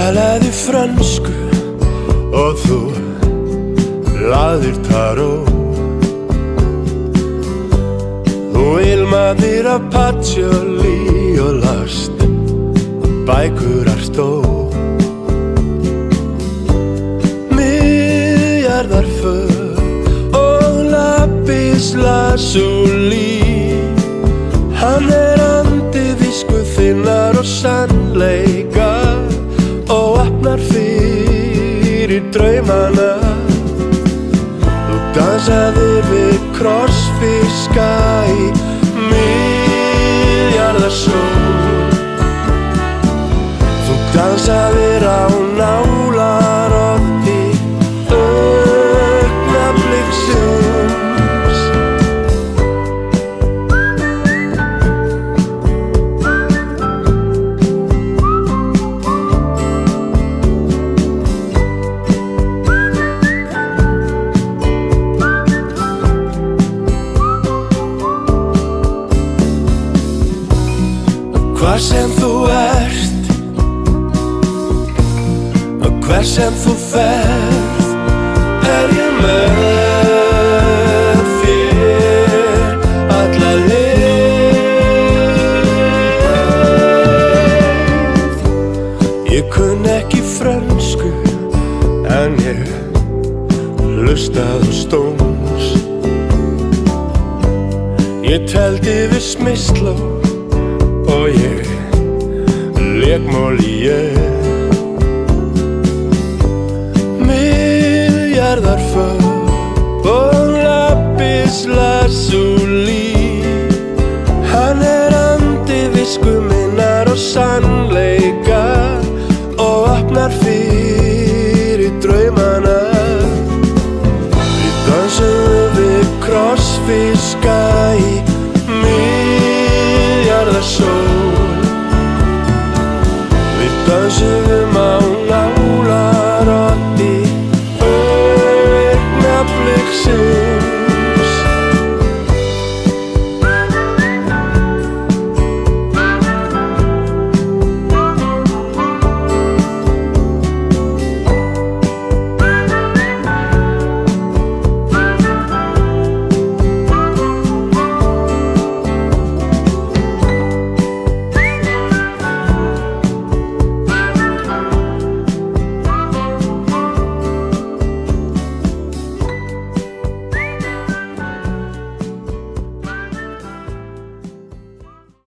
talaði frönsku og þú lagðir taró. Þú ilmaðir af patchouli og last bækur Artó. Miðjarðarför og lapis lazuli, hann andi visku þinnar og sannleika og opnar fyrir draumana. Þú dansaðir við krossfiska í miðjarðarsól. Þú dansaðir á nálaroddi augnabliksins. Hvar sem þú ert, og hver sem þú ferð, ég með þér alla leið. Ég kunni ekki frönsku, en ég hlustaði á Stones. Ég teldi við Smysló og ég lék Molière. Miðjarðarför og lapis lazuli, hann andi visku minnar og sannleika og opnar fyrir draumana. Við dansuðum við krossfiska í miðjarðarsól. Við dansuðum á nálaroddi augnabliksins.